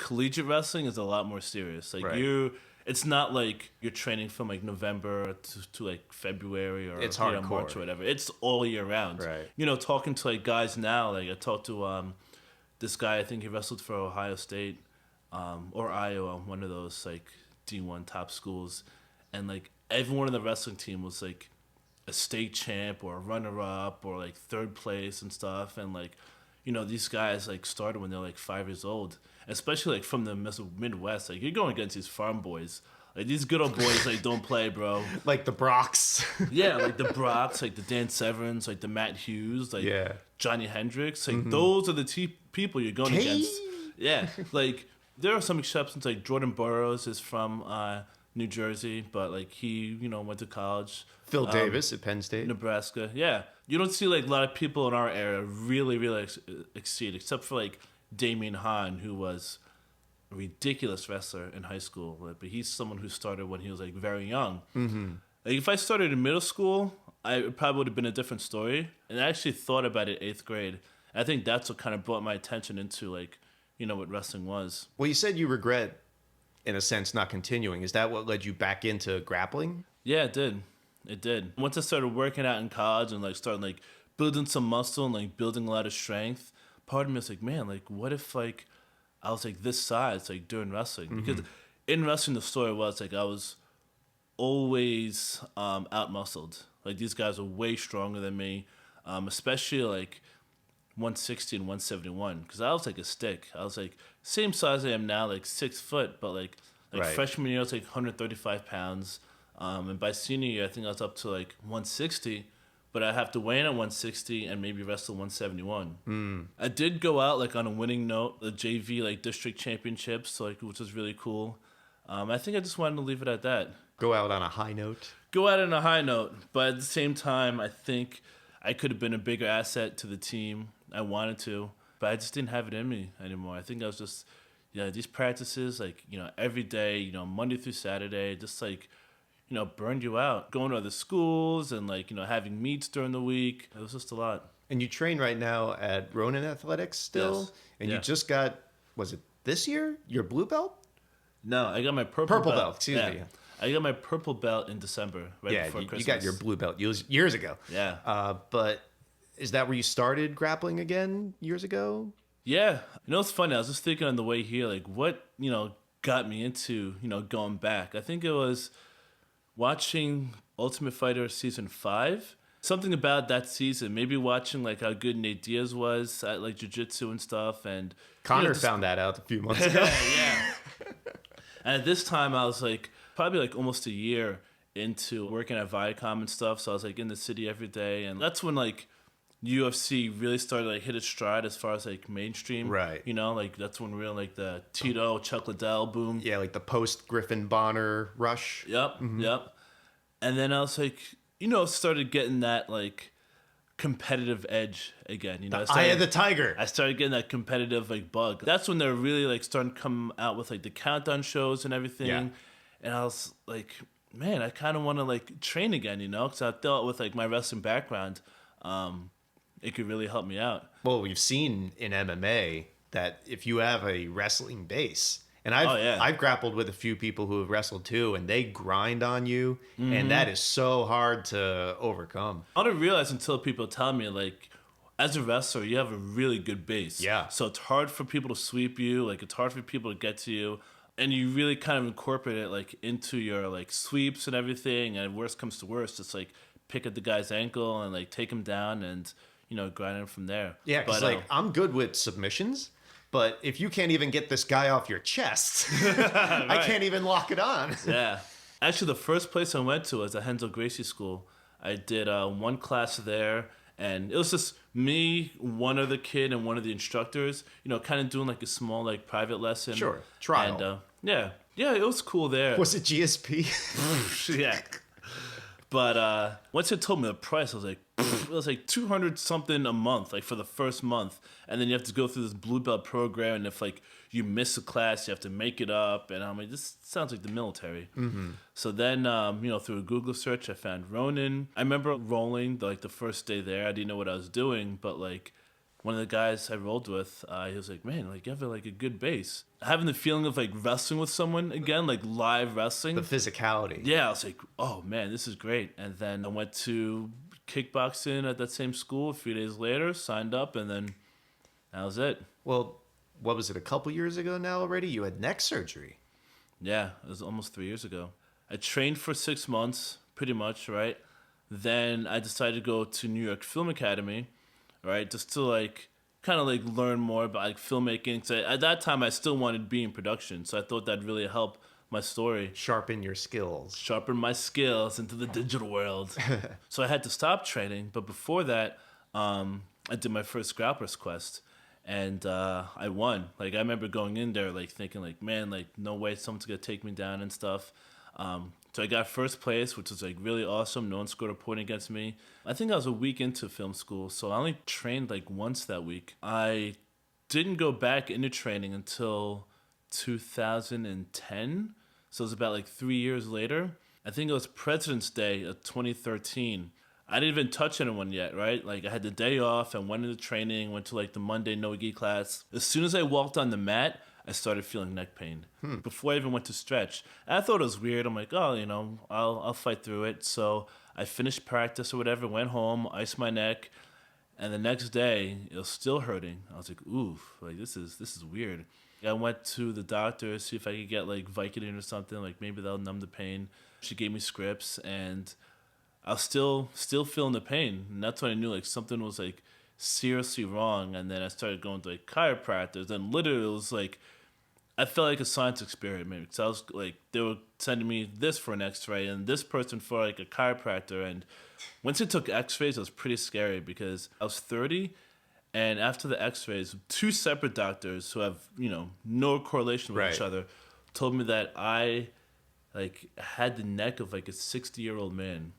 collegiate wrestling is a lot more serious. Like it's not like you're training from like November to like February or it's hardcore. March or whatever. It's all year round. Right. You know, talking to like guys now, like I talked to this guy, I think he wrestled for Ohio State or Iowa, one of those like D1 top schools, and like everyone in the wrestling team was like a state champ or a runner-up or like third place and stuff. And like, you know, these guys like started when they're like 5 years old, especially like from the Midwest. Like you're going against these farm boys. Like these good old boys like don't play, bro. Like the Brocks. Yeah, like the Brocks, like the Dan Severns, like the Matt Hughes, like Johnny Hendricks. Like those are the people you're going against. Yeah, like there are some exceptions. Like Jordan Burroughs is from New Jersey, but like he, you know, went to college. Phil Davis at Penn State. Nebraska, yeah. You don't see like a lot of people in our area really exceed, except for like Damian Hahn, who was a ridiculous wrestler in high school. But he's someone who started when he was like very young. Mm-hmm. Like if I started in middle school, it probably would have been a different story. And I actually thought about it 8th grade. I think that's what kind of brought my attention into like, you know, what wrestling was. Well, you said you regret, in a sense, not continuing. Is that what led you back into grappling? Yeah, it did. It did. Once I started working out in college and like started like building some muscle and like building a lot of strength, part of me was like, man, like what if like I was like this size like during wrestling? Because in wrestling the story was like I was always out muscled. Like these guys were way stronger than me, especially like 160 and 171. Because I was like a stick. I was like same size I am now, like 6 foot, but like freshman year I was like 135 pounds. And by senior year, I think I was up to like 160, but I have to weigh in at 160 and maybe wrestle 171. I did go out like on a winning note, the JV like district championships, like which was really cool. I think I just wanted to leave it at that. Go out on a high note. Go out on a high note, but at the same time, I think I could have been a bigger asset to the team. I wanted to, but I just didn't have it in me anymore. I think I was just, you know, these practices like, you know, every day, you know, Monday through Saturday, just like, you know, burned you out. Going to other schools and like, you know, having meets during the week. It was just a lot. And you train right now at Ronin Athletics still? Yes. And you just got, was it this year, your blue belt? No, I got my purple belt. Excuse me. I got my purple belt in December, before Christmas. You got your blue belt years ago. Yeah. But is that where you started grappling again years ago? Yeah. You know, it's funny. I was just thinking on the way here, like what, you know, got me into, you know, going back. I think it was watching Ultimate Fighter Season 5. Something about that season, maybe watching like how good Nate Diaz was at like Jiu-Jitsu and stuff. And Connor found that out a few months ago. Yeah. And at this time, I was like probably like almost a year into working at Viacom and stuff. So I was like in the city every day. And that's when like UFC really started like hit its stride as far as like mainstream. Right. You know, like that's when really like the Tito, Chuck Liddell boom. Yeah, like the post Griffin Bonner rush. Yep. And then I was like, you know, started getting that like competitive edge again. You know, Eye of the tiger. I started getting that competitive like bug. That's when they're really like starting to come out with like the countdown shows and everything. Yeah. And I was like, man, I kind of want to like train again, you know, because I thought with like my wrestling background, it could really help me out. Well, we've seen in MMA that if you have a wrestling base, and I've grappled with a few people who have wrestled too, and they grind on you, and that is so hard to overcome. I didn't realize until people tell me, like, as a wrestler, you have a really good base. Yeah. So it's hard for people to sweep you, like, it's hard for people to get to you, and you really kind of incorporate it, like, into your, like, sweeps and everything, and worst comes to worst, it's like, pick at the guy's ankle and, like, take him down and, you know, grind him from there. Yeah, because, like, I'm good with submissions, but if you can't even get this guy off your chest, I can't even lock it on. Yeah. Actually, the first place I went to was a Hensel Gracie school. I did one class there, and it was just me, one other kid, and one of the instructors, you know, kind of doing like a small, like, private lesson. Sure. Trial. And, yeah, it was cool there. Was it GSP? Yeah. But once it told me the price, I was like, it was like $200 something a month, like for the first month, and then you have to go through this blue belt program, and if like you miss a class, you have to make it up, and I'm like, this sounds like the military. So then, you know, through a Google search, I found Ronin. I remember rolling like the first day there. I didn't know what I was doing, but like one of the guys I rolled with, he was like, man, like you have like a good base. Having the feeling of like wrestling with someone again, like live wrestling. The physicality. Yeah, I was like, oh man, this is great. And then I went to kickboxing at that same school a few days later, signed up, and then that was it. Well, what was it, a couple years ago now already? You had neck surgery. Yeah, it was almost 3 years ago. I trained for 6 months, pretty much, right? Then I decided to go to New York Film Academy, right? Just to like kind of like learn more about like filmmaking. So at that time, I still wanted to be in production, so I thought that'd really help my story. Sharpen your skills. Sharpen my skills into the digital world. So I had to stop training, but before that, I did my first Grappler's Quest. And I won. Like, I remember going in there, like, thinking, like, man, like, no way someone's going to take me down and stuff. So I got first place, which was, like, really awesome. No one scored a point against me. I think I was a week into film school, so I only trained, like, once that week. I didn't go back into training until 2010. So it was about, like, 3 years later. I think it was President's Day of 2013. I didn't even touch anyone yet, right? Like, I had the day off and went into training, went to, like, the Monday no-gi class. As soon as I walked on the mat, I started feeling neck pain before I even went to stretch. And I thought it was weird. I'm like, oh, you know, I'll fight through it. So I finished practice or whatever, went home, iced my neck, and the next day, it was still hurting. I was like, oof, like, this is weird. I went to the doctor to see if I could get, like, Vicodin or something. Like, maybe that'll numb the pain. She gave me scripts, and I was still feeling the pain, and that's when I knew like something was like seriously wrong. And then I started going to like chiropractors, and literally it was like I felt like a science experiment because I was like they were sending me this for an X-ray and this person for like a chiropractor. And once it took X-rays, it was pretty scary because I was 30, and after the X-rays, 2 separate doctors who have no correlation with each other told me that I like had the neck of like a 60-year-old man.